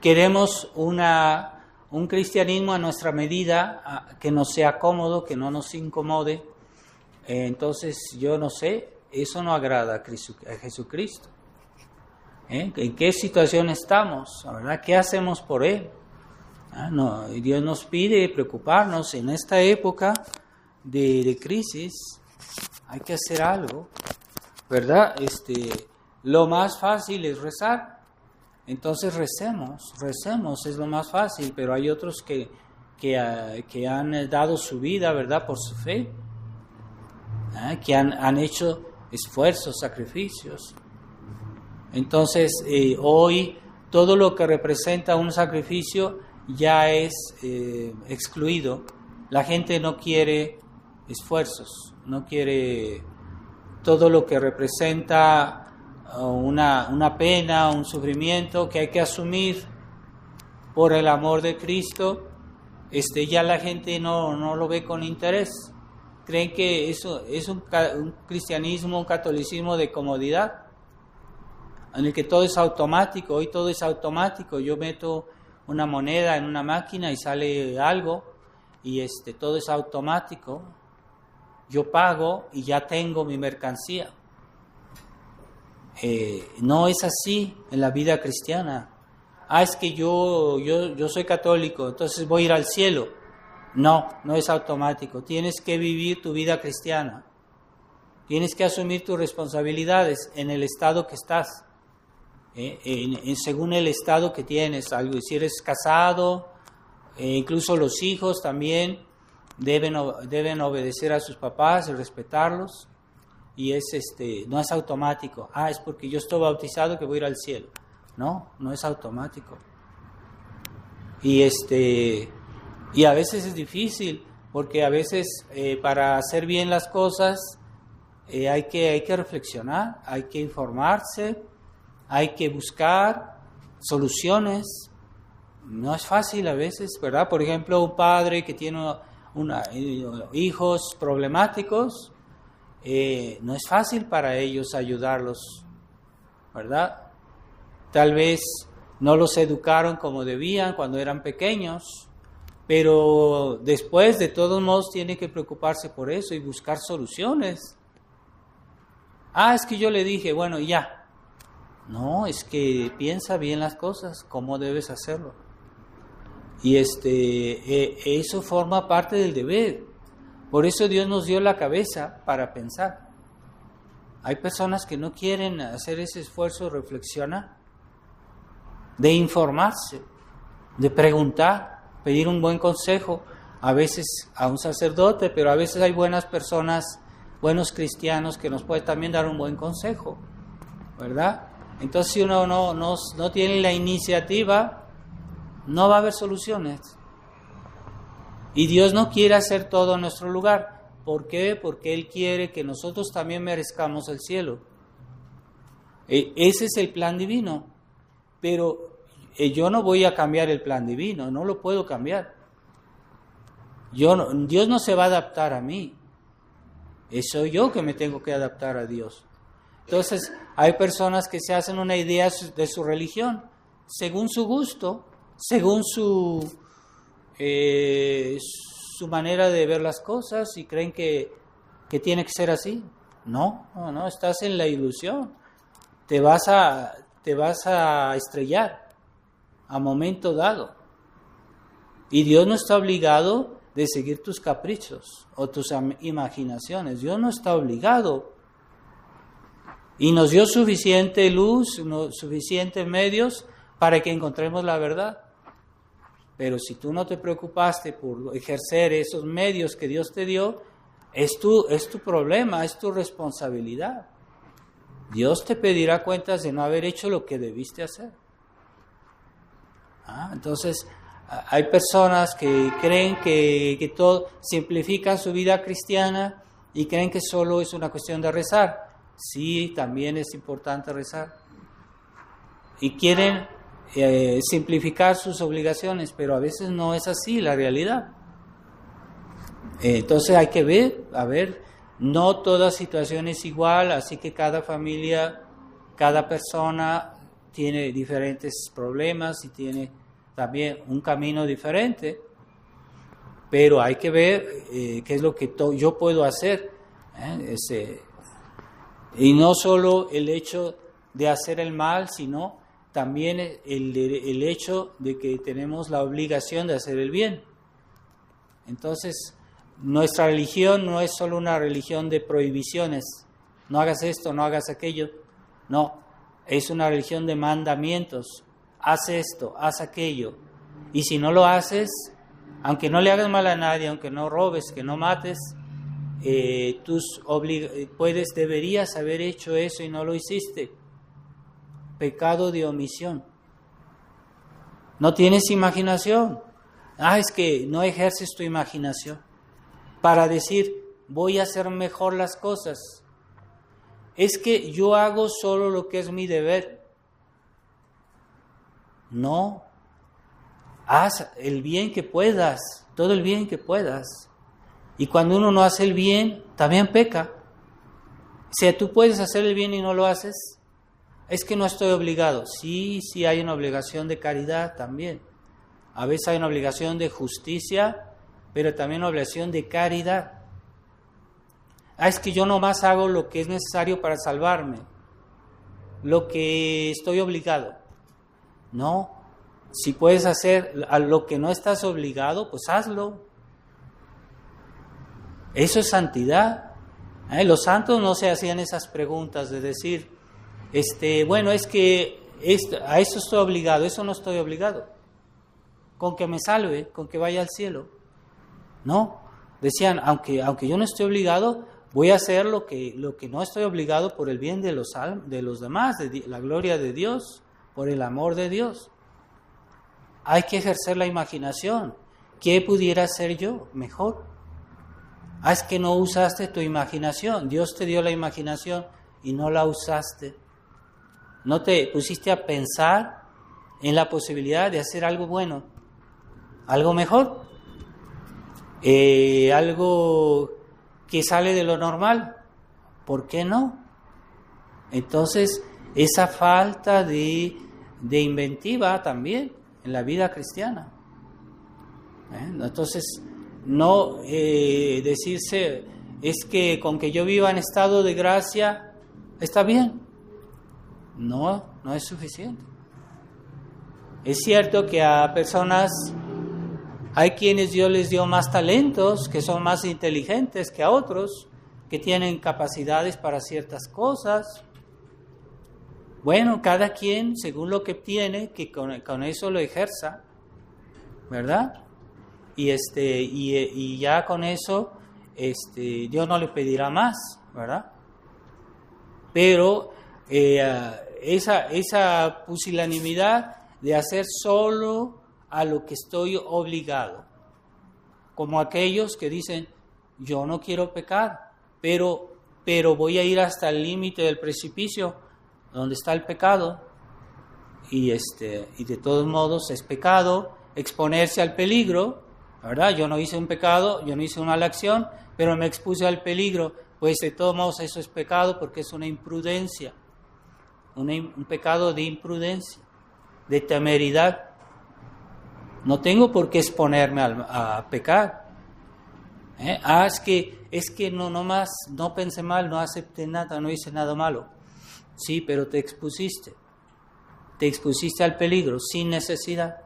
Queremos un cristianismo a nuestra medida, que nos sea cómodo, que no nos incomode. Entonces, yo no sé, eso no agrada a Jesucristo. ¿En qué situación estamos? ¿Verdad? ¿Qué hacemos por Él? No, Dios nos pide preocuparnos en esta época de crisis. Hay que hacer algo, ¿verdad? Lo más fácil es rezar. Entonces recemos, es lo más fácil, pero hay otros que han dado su vida, ¿verdad? Por su fe, que han hecho esfuerzos, sacrificios. Entonces, hoy todo lo que representa un sacrificio ya es excluido. La gente no quiere esfuerzos, no quiere todo lo que representa una pena, un sufrimiento que hay que asumir por el amor de Cristo. Ya la gente no lo ve con interés. Creen que eso es un cristianismo, un catolicismo de comodidad, en el que todo es automático. Hoy todo es automático. Yo meto una moneda en una máquina y sale algo, y todo es automático. Yo pago y ya tengo mi mercancía. No es así en la vida cristiana. Es que yo soy católico, entonces voy a ir al cielo. No es automático. Tienes que vivir tu vida cristiana. Tienes que asumir tus responsabilidades en el estado que estás. Según el estado que tienes, algo. Si eres casado, incluso los hijos también deben obedecer a sus papás y respetarlos. Y no es automático. Es porque yo estoy bautizado que voy a ir al cielo. No es automático. Y a veces es difícil, porque a veces para hacer bien las cosas hay que reflexionar, hay que informarse, hay que buscar soluciones. No es fácil a veces, ¿verdad? Por ejemplo, un padre que tiene hijos problemáticos, no es fácil para ellos ayudarlos, ¿verdad? Tal vez no los educaron como debían cuando eran pequeños, pero después de todos modos tiene que preocuparse por eso y buscar soluciones. Es que yo le dije, bueno, ya. No, es que piensa bien las cosas, cómo debes hacerlo. Y eso forma parte del deber. Por eso Dios nos dio la cabeza para pensar. Hay personas que no quieren hacer ese esfuerzo de reflexionar, de informarse, de preguntar, pedir un buen consejo, a veces a un sacerdote, pero a veces hay buenas personas, buenos cristianos que nos pueden también dar un buen consejo, ¿verdad? Entonces, si uno no tiene la iniciativa, no va a haber soluciones. Y Dios no quiere hacer todo en nuestro lugar. ¿Por qué? Porque Él quiere que nosotros también merezcamos el cielo. Ese es el plan divino. Pero yo no voy a cambiar el plan divino, no lo puedo cambiar. Dios no se va a adaptar a mí. Soy yo que me tengo que adaptar a Dios. Entonces, hay personas que se hacen una idea de su religión, según su gusto, según su manera de ver las cosas, y creen que tiene que ser así. No, estás en la ilusión. Te vas a estrellar a momento dado. Y Dios no está obligado de seguir tus caprichos o tus imaginaciones. Dios no está obligado. Y nos dio suficiente luz, suficientes medios para que encontremos la verdad. Pero si tú no te preocupaste por ejercer esos medios que Dios te dio, es tu problema, es tu responsabilidad. Dios te pedirá cuentas de no haber hecho lo que debiste hacer. Entonces, hay personas que creen que todo, simplifican su vida cristiana y creen que solo es una cuestión de rezar. Sí, también es importante rezar. Y quieren simplificar sus obligaciones, pero a veces no es así la realidad. Entonces hay que ver, no toda situación es igual, así que cada familia, cada persona tiene diferentes problemas y tiene también un camino diferente, pero hay que ver qué es lo que yo puedo hacer. Y no solo el hecho de hacer el mal, sino también el hecho de que tenemos la obligación de hacer el bien. Entonces, nuestra religión no es solo una religión de prohibiciones. No hagas esto, no hagas aquello. No, es una religión de mandamientos. Haz esto, haz aquello. Y si no lo haces, aunque no le hagas mal a nadie, aunque no robes, que no mates, deberías haber hecho eso y no lo hiciste. Pecado de omisión. No tienes imaginación. Es que no ejerces tu imaginación para decir, voy a hacer mejor las cosas. Es que yo hago solo lo que es mi deber. No. Haz el bien que puedas, todo el bien que puedas. Y cuando uno no hace el bien, también peca. O sea, tú puedes hacer el bien y no lo haces. Es que no estoy obligado. Sí, hay una obligación de caridad también. A veces hay una obligación de justicia, pero también una obligación de caridad. Es que yo nomás hago lo que es necesario para salvarme, lo que estoy obligado. No, si puedes hacer a lo que no estás obligado, pues hazlo. Eso es santidad. Los santos no se hacían esas preguntas de decir, bueno, es que a eso estoy obligado, eso no estoy obligado. Con que me salve, con que vaya al cielo. No, decían, aunque yo no estoy obligado, voy a hacer lo que no estoy obligado por el bien de los demás, de la gloria de Dios, por el amor de Dios. Hay que ejercer la imaginación. ¿Qué pudiera hacer yo mejor? Es que no usaste tu imaginación. Dios te dio la imaginación y no la usaste. No te pusiste a pensar en la posibilidad de hacer algo bueno, algo mejor, algo que sale de lo normal. ¿Por qué no? Entonces, esa falta de inventiva también en la vida cristiana. Entonces, no decirse, es que con que yo viva en estado de gracia, está bien. No es suficiente. Es cierto que a personas, hay quienes Dios les dio más talentos, que son más inteligentes que a otros, que tienen capacidades para ciertas cosas. Bueno, cada quien, según lo que tiene, que con eso lo ejerza, ¿verdad? Y ya con eso, Dios no le pedirá más, ¿verdad? Pero esa pusilanimidad de hacer solo a lo que estoy obligado, como aquellos que dicen, yo no quiero pecar, pero voy a ir hasta el límite del precipicio, donde está el pecado, y de todos modos es pecado exponerse al peligro, ¿verdad? Yo no hice un pecado, yo no hice una mala acción, pero me expuse al peligro, pues de todos modos eso es pecado porque es una imprudencia, un pecado de imprudencia, de temeridad. No tengo por qué exponerme a pecar. Es que no pensé mal, no acepté nada, no hice nada malo. Sí, pero te expusiste al peligro sin necesidad.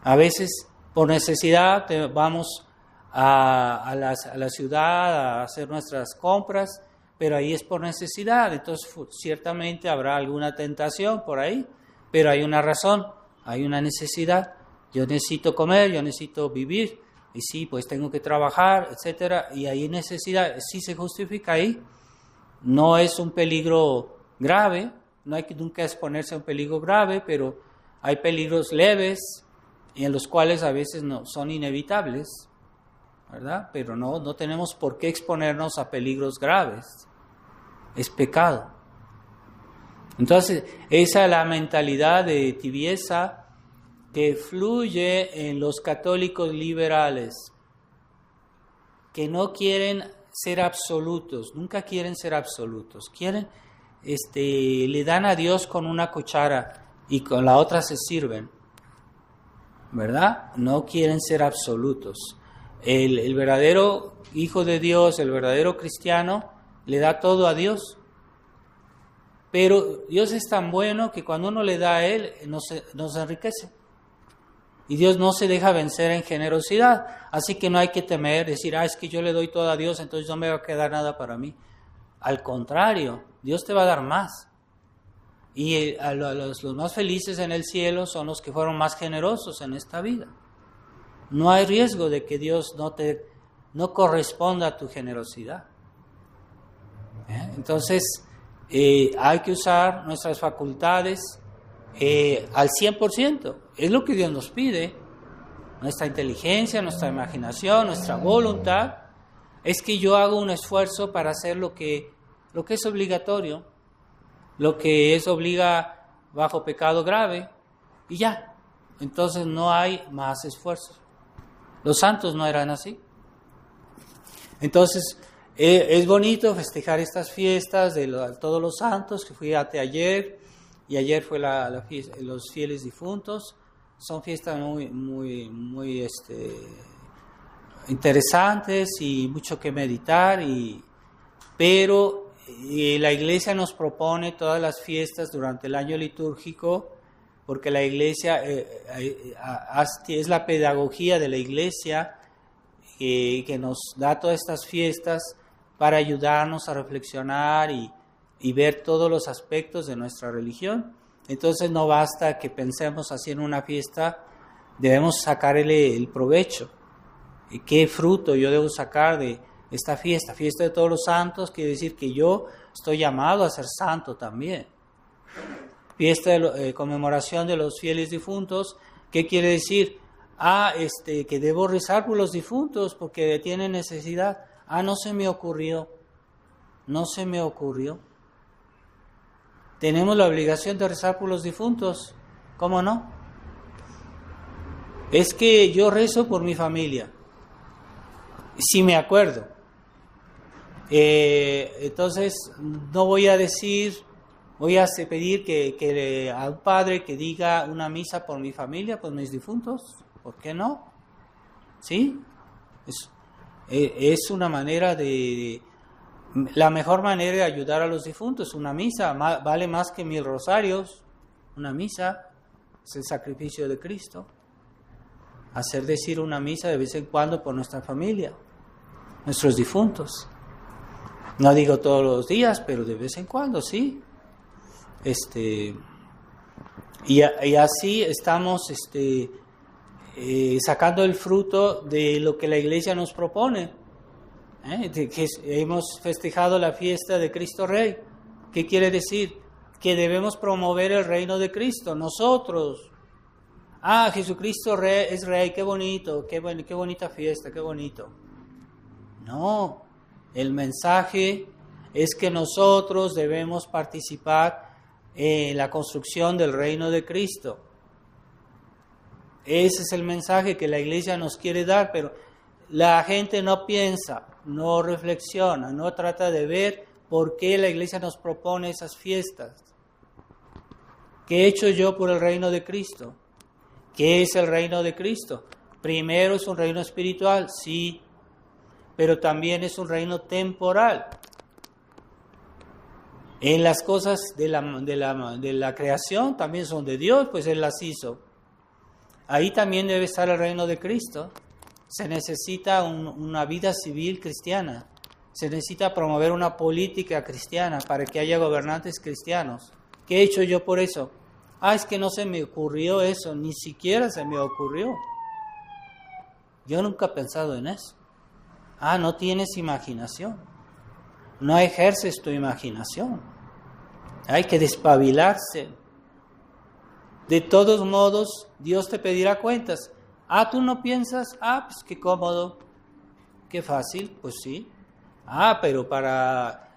A veces por necesidad vamos a la ciudad a hacer nuestras compras, pero ahí es por necesidad. Entonces ciertamente habrá alguna tentación por ahí, pero hay una razón, hay una necesidad. Yo necesito comer, yo necesito vivir, y sí, pues tengo que trabajar, etcétera, y hay necesidad, sí se justifica ahí. No es un peligro grave, no hay que nunca exponerse a un peligro grave, pero hay peligros leves y en los cuales a veces no son inevitables, ¿verdad? Pero no tenemos por qué exponernos a peligros graves. Es pecado. Entonces, esa es la mentalidad de tibieza que fluye en los católicos liberales, que no quieren ser absolutos, nunca quieren ser absolutos, le dan a Dios con una cuchara y con la otra se sirven, ¿verdad? No quieren ser absolutos. El verdadero hijo de Dios, el verdadero cristiano, le da todo a Dios Pero Dios es tan bueno que cuando uno le da a Él, nos enriquece. Y Dios no se deja vencer en generosidad. Así que no hay que temer, decir, es que yo le doy todo a Dios, entonces no me va a quedar nada para mí. Al contrario, Dios te va a dar más. Y los más felices en el cielo son los que fueron más generosos en esta vida. No hay riesgo de que Dios no corresponda a tu generosidad. Entonces, hay que usar nuestras facultades al 100%. Es lo que Dios nos pide. Nuestra inteligencia, nuestra imaginación, nuestra voluntad. Es que yo hago un esfuerzo para hacer lo que es obligatorio, lo que es obliga bajo pecado grave, y ya. Entonces no hay más esfuerzos. Los santos no eran así. Entonces, es bonito festejar estas fiestas de todos los santos, que fui ayer, y ayer fue la fiesta de los fieles difuntos. Son fiestas muy interesantes y mucho que meditar, pero la Iglesia nos propone todas las fiestas durante el año litúrgico, porque la Iglesia es la pedagogía de la Iglesia que nos da todas estas fiestas para ayudarnos a reflexionar y ver todos los aspectos de nuestra religión. Entonces no basta que pensemos así en una fiesta, debemos sacarle el provecho. ¿Y qué fruto yo debo sacar de esta fiesta? Fiesta de todos los santos quiere decir que yo estoy llamado a ser santo también. Fiesta de conmemoración de los fieles difuntos, ¿qué quiere decir? Que debo rezar por los difuntos porque tienen necesidad. No se me ocurrió. Tenemos la obligación de rezar por los difuntos, ¿cómo no? Es que yo rezo por mi familia, si me acuerdo. Entonces no voy a pedir que a un padre que diga una misa por mi familia, por mis difuntos, ¿por qué no? ¿Sí? Es una manera la mejor manera de ayudar a los difuntos. Una misa vale más que 1000 rosarios. Una misa es el sacrificio de Cristo. Hacer decir una misa de vez en cuando por nuestra familia, nuestros difuntos. No digo todos los días, pero de vez en cuando, sí. Y así estamos sacando el fruto de lo que la Iglesia nos propone. Que hemos festejado la fiesta de Cristo Rey. ¿Qué quiere decir? Que debemos promover el reino de Cristo, nosotros. Jesucristo es Rey, qué bonito, qué bonita fiesta, qué bonito. No, el mensaje es que nosotros debemos participar en la construcción del reino de Cristo. Ese es el mensaje que la Iglesia nos quiere dar, pero la gente no piensa, no reflexiona, no trata de ver por qué la Iglesia nos propone esas fiestas. ¿Qué he hecho yo por el reino de Cristo? ¿Qué es el reino de Cristo? Primero es un reino espiritual, sí, pero también es un reino temporal. En las cosas de la creación también son de Dios, pues Él las hizo. Ahí también debe estar el reino de Cristo. Se necesita una vida civil cristiana. Se necesita promover una política cristiana para que haya gobernantes cristianos. ¿Qué he hecho yo por eso? Es que no se me ocurrió eso, ni siquiera se me ocurrió. Yo nunca he pensado en eso. No tienes imaginación. No ejerces tu imaginación. Hay que despabilarse. De todos modos, Dios te pedirá cuentas. ¿Tú no piensas? Pues qué cómodo, qué fácil, pues sí. Pero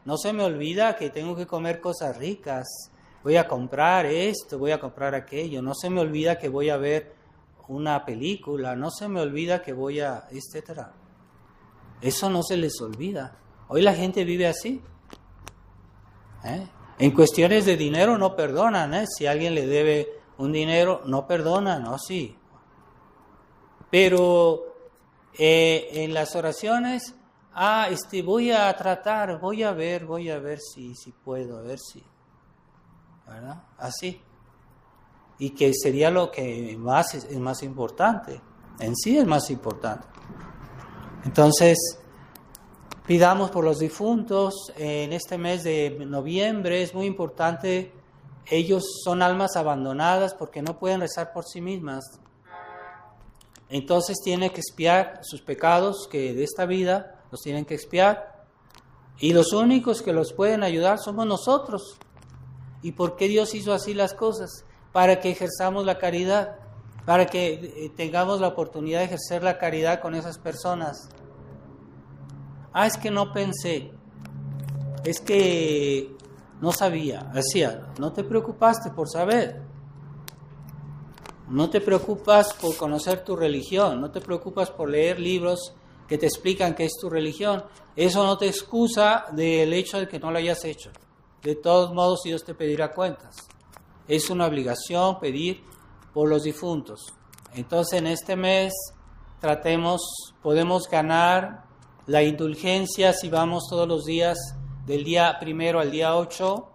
no se me olvida que tengo que comer cosas ricas. Voy a comprar esto, voy a comprar aquello. No se me olvida que voy a ver una película. No se me olvida que voy a, etcétera. Eso no se les olvida. Hoy la gente vive así. En cuestiones de dinero no perdonan. Si alguien le debe un dinero, no perdonan, sí. Pero en las oraciones, voy a tratar, voy a ver si puedo, a ver si. ¿verdad? Así. Y que sería lo que es más importante. En sí es más importante. Entonces, pidamos por los difuntos. En este mes de noviembre es muy importante. Ellos son almas abandonadas porque no pueden rezar por sí mismas. Entonces tienen que expiar sus pecados que de esta vida los tienen que expiar. Y los únicos que los pueden ayudar somos nosotros. ¿Y por qué Dios hizo así las cosas? Para que ejerzamos la caridad, para que tengamos la oportunidad de ejercer la caridad con esas personas. Es que no pensé, es que no sabía. Decía, no te preocupaste por saber, no te preocupas por conocer tu religión, no te preocupas por leer libros que te explican qué es tu religión. Eso no te excusa del hecho de que no lo hayas hecho. De todos modos, Dios te pedirá cuentas. Es una obligación pedir por los difuntos. Entonces, en este mes podemos ganar la indulgencia si vamos todos los días, del día 1 al día 8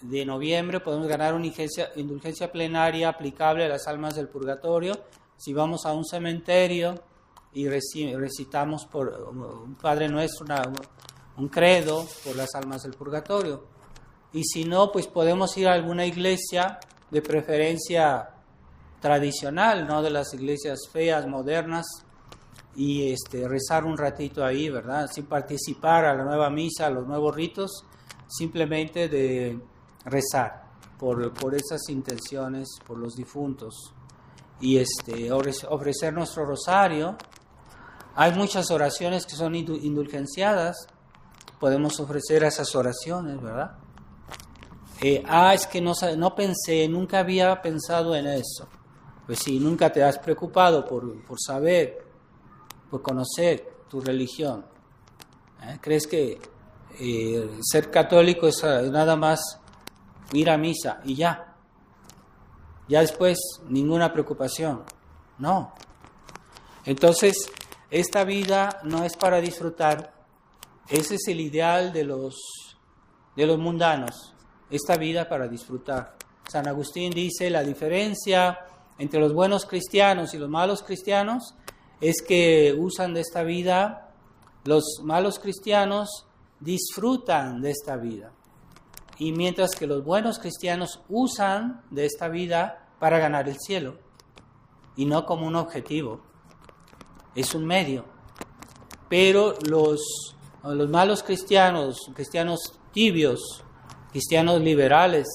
de noviembre, podemos ganar una indulgencia plenaria aplicable a las almas del purgatorio. Si vamos a un cementerio y recitamos por un Padre Nuestro, un credo por las almas del purgatorio. Y si no, pues podemos ir a alguna iglesia, de preferencia tradicional, no de las iglesias feas, modernas, y rezar un ratito ahí, ¿verdad? Sin participar a la nueva misa, a los nuevos ritos, simplemente de rezar por esas intenciones, por los difuntos, y ofrecer nuestro rosario. Hay muchas oraciones que son indulgenciadas, podemos ofrecer esas oraciones, ¿verdad? Es que no pensé, nunca había pensado en eso. Pues si nunca te has preocupado por saber, por conocer tu religión, ¿crees que ser católico es nada más ir a misa y ya después ninguna preocupación? No. Entonces, esta vida no es para disfrutar. Ese es el ideal de los mundanos. Esta vida para disfrutar. San Agustín dice, la diferencia entre los buenos cristianos y los malos cristianos es que usan de esta vida. Los malos cristianos disfrutan de esta vida, y mientras que los buenos cristianos usan de esta vida para ganar el cielo, y no como un objetivo, es un medio. Pero los malos cristianos tibios, cristianos liberales,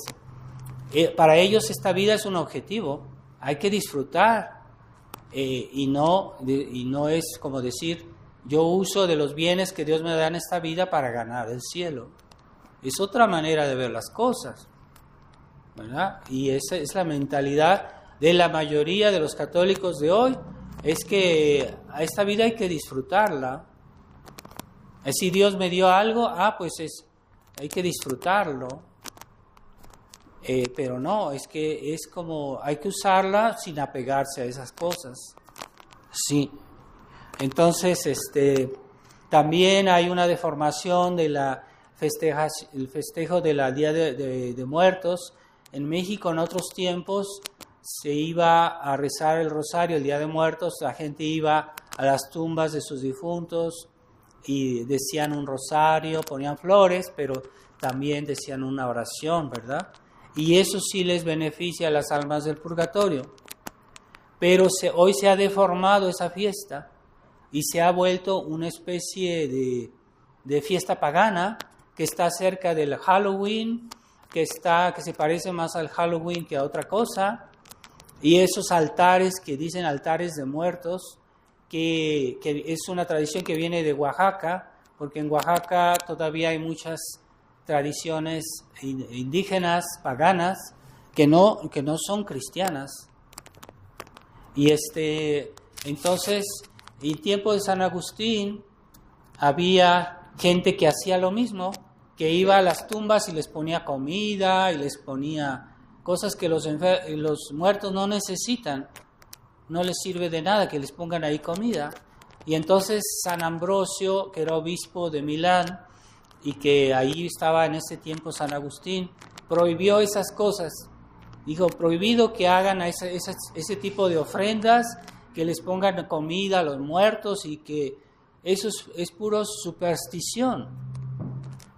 para ellos esta vida es un objetivo, hay que disfrutar, y no es como decir, yo uso de los bienes que Dios me da en esta vida para ganar el cielo. Es otra manera de ver las cosas, ¿verdad? Y esa es la mentalidad de la mayoría de los católicos de hoy, es que a esta vida hay que disfrutarla. Si Dios me dio algo, pues hay que disfrutarlo. Pero no, es que es como hay que usarla sin apegarse a esas cosas. Sí. Entonces, también hay una deformación de el festejo de la Día de Muertos. En México, en otros tiempos, se iba a rezar el rosario el Día de Muertos. La gente iba a las tumbas de sus difuntos y decían un rosario, ponían flores, pero también decían una oración, ¿verdad? Y eso sí les beneficia a las almas del purgatorio. Pero hoy se ha deformado esa fiesta y se ha vuelto una especie de fiesta pagana que está cerca del Halloween, que se parece más al Halloween que a otra cosa. Y esos altares que dicen altares de muertos, que es una tradición que viene de Oaxaca, porque en Oaxaca todavía hay muchas tradiciones indígenas, paganas, que no son cristianas. Y entonces, en tiempo de San Agustín, había gente que hacía lo mismo, que iba a las tumbas y les ponía comida y les ponía cosas que los muertos no necesitan, no les sirve de nada que les pongan ahí comida. Y entonces San Ambrosio, que era obispo de Milán, y que ahí estaba en ese tiempo San Agustín, prohibió esas cosas. Dijo, prohibido que hagan ese tipo de ofrendas, que les pongan comida a los muertos y que eso es puro superstición.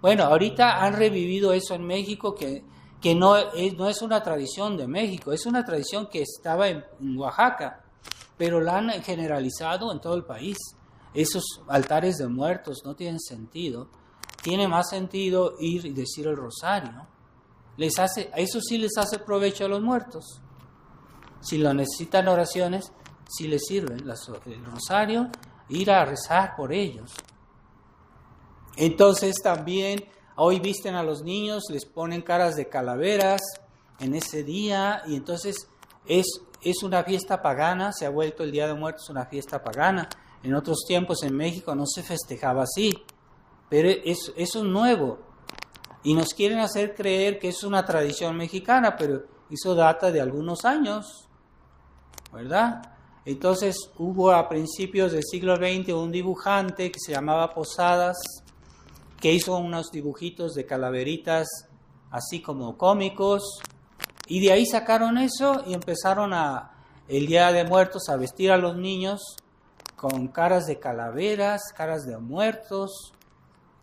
Bueno, ahorita han revivido eso en México, que no es una tradición de México, es una tradición que estaba en Oaxaca, pero la han generalizado en todo el país. Esos altares de muertos no tienen sentido. Tiene más sentido ir y decir el rosario. Eso sí les hace provecho a los muertos. Si lo necesitan oraciones, sí les sirven el rosario, ir a rezar por ellos. Entonces también hoy visten a los niños, les ponen caras de calaveras en ese día, y entonces es una fiesta pagana, se ha vuelto el Día de Muertos una fiesta pagana. En otros tiempos en México no se festejaba así, pero eso es nuevo. Y nos quieren hacer creer que es una tradición mexicana, pero eso data de algunos años, ¿verdad? Entonces hubo a principios del siglo XX un dibujante que se llamaba Posadas, que hizo unos dibujitos de calaveritas así como cómicos, y de ahí sacaron eso y empezaron el Día de Muertos a vestir a los niños con caras de calaveras, caras de muertos,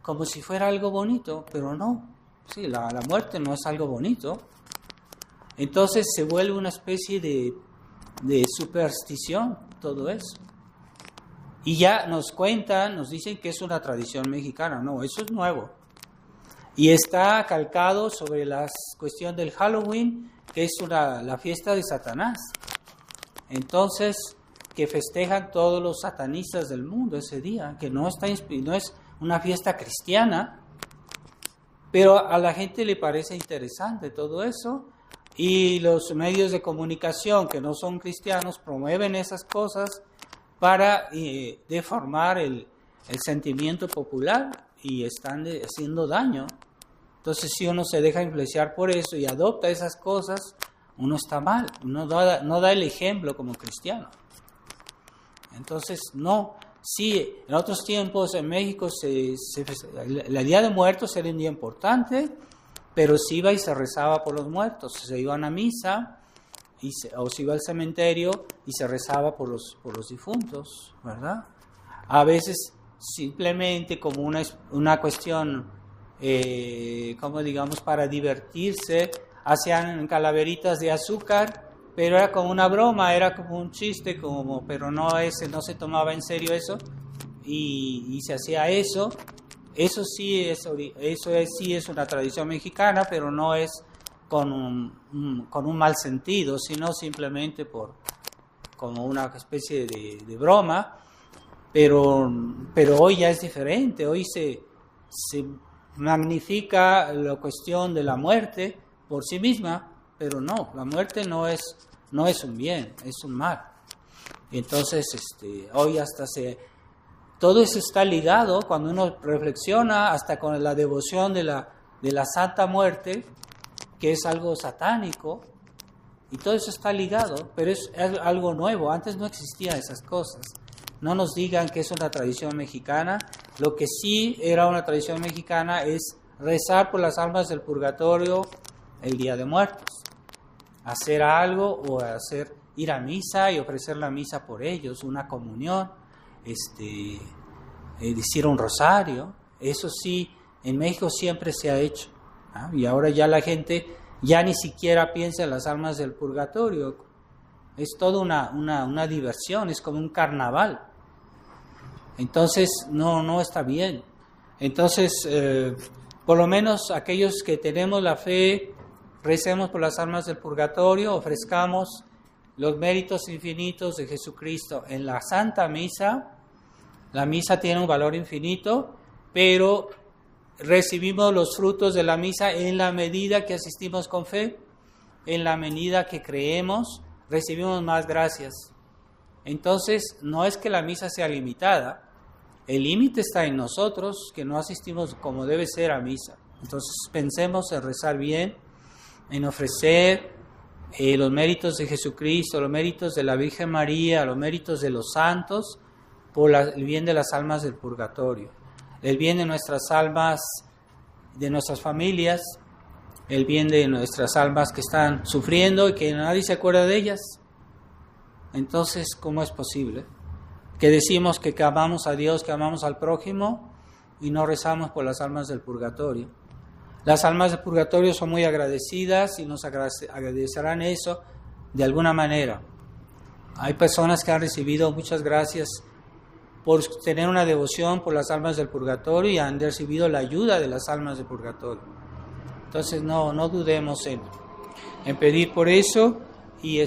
como si fuera algo bonito, pero no. Sí, la muerte no es algo bonito. Entonces se vuelve una especie de superstición todo eso. Y ya nos dicen que es una tradición mexicana. No, eso es nuevo. Y está calcado sobre la cuestión del Halloween, que es la fiesta de Satanás. Entonces, que festejan todos los satanistas del mundo ese día, que no es una fiesta cristiana, pero a la gente le parece interesante todo eso, y los medios de comunicación que no son cristianos promueven esas cosas para deformar el sentimiento popular, y están haciendo daño. Entonces, si uno se deja influenciar por eso y adopta esas cosas, uno está mal, no da el ejemplo como cristiano. Entonces, no. Sí, en otros tiempos en México el Día de Muertos era un día importante, pero se iba y se rezaba por los muertos, se iban a misa o se iba al cementerio y se rezaba por los difuntos, ¿verdad? A veces simplemente como una cuestión, como digamos, para divertirse, hacían calaveritas de azúcar, pero era como una broma, era como un chiste, pero no se tomaba en serio eso, y se hacía eso. Eso sí es una tradición mexicana, pero no es con un mal sentido, sino simplemente como una especie de broma. Pero hoy ya es diferente. Hoy se magnifica la cuestión de la muerte por sí misma, pero no, la muerte no es un bien, es un mal. Entonces, hoy hasta todo eso está ligado, cuando uno reflexiona, hasta con la devoción de la Santa Muerte, que es algo satánico, y todo eso está ligado, pero es algo nuevo. Antes no existían esas cosas. No nos digan que es una tradición mexicana. Lo que sí era una tradición mexicana es rezar por las almas del purgatorio el Día de Muertos. Hacer algo o ir a misa y ofrecer la misa por ellos, una comunión, decir un rosario. Eso sí, en México siempre se ha hecho, ¿ah? Y ahora ya la gente ya ni siquiera piensa en las almas del purgatorio. Es toda una diversión, es como un carnaval. Entonces no está bien. Entonces, por lo menos aquellos que tenemos la fe, recemos por las almas del purgatorio, ofrezcamos los méritos infinitos de Jesucristo en la Santa Misa. La misa tiene un valor infinito, pero recibimos los frutos de la misa en la medida que asistimos con fe, en la medida que creemos, recibimos más gracias. Entonces, no es que la misa sea limitada, el límite está en nosotros, que no asistimos como debe ser a misa. Entonces, pensemos en rezar bien, en ofrecer los méritos de Jesucristo, los méritos de la Virgen María, los méritos de los santos, por el bien de las almas del purgatorio, el bien de nuestras almas, de nuestras familias, el bien de nuestras almas que están sufriendo y que nadie se acuerda de ellas. Entonces, ¿cómo es posible que decimos que amamos a Dios, que amamos al prójimo y no rezamos por las almas del purgatorio? Las almas del purgatorio son muy agradecidas y nos agradecerán eso de alguna manera. Hay personas que han recibido muchas gracias por tener una devoción por las almas del purgatorio y han recibido la ayuda de las almas del purgatorio. Entonces no dudemos en pedir por eso y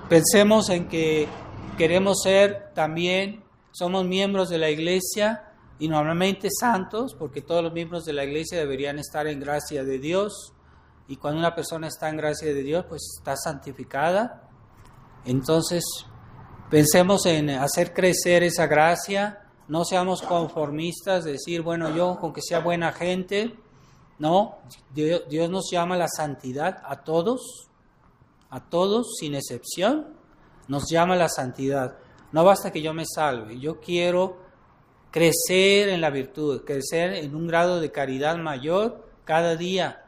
pensemos en que queremos ser también, somos miembros de la iglesia y normalmente santos, porque todos los miembros de la iglesia deberían estar en gracia de Dios, y cuando una persona está en gracia de Dios, pues está santificada. Entonces pensemos en hacer crecer esa gracia, no seamos conformistas, decir, bueno, yo con que sea buena gente. No, Dios nos llama a la santidad a todos sin excepción, nos llama a la santidad. No basta que yo me salve, yo quiero crecer en la virtud, crecer en un grado de caridad mayor cada día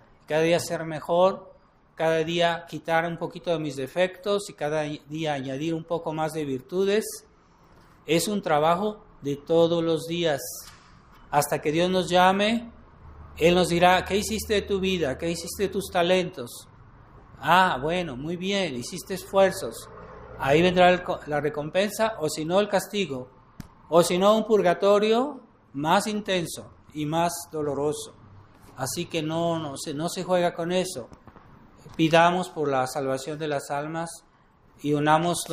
ser mejor, cada día quitar un poquito de mis defectos y cada día añadir un poco más de virtudes. Es un trabajo de todos los días, hasta que Dios nos llame. Él nos dirá, ¿qué hiciste de tu vida? ¿Qué hiciste de tus talentos? Ah, bueno, muy bien, hiciste esfuerzos. Ahí vendrá la recompensa, o si no el castigo, o si no un purgatorio más intenso y más doloroso. Así que no se juega con eso. Pidamos por la salvación de las almas y unámonos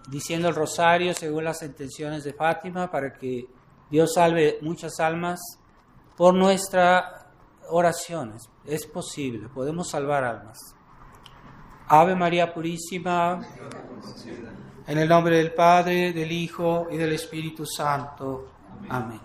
diciendo el rosario según las intenciones de Fátima para que Dios salve muchas almas por nuestras oraciones. Es posible, podemos salvar almas. Ave María Purísima, en el nombre del Padre, del Hijo y del Espíritu Santo. Amén.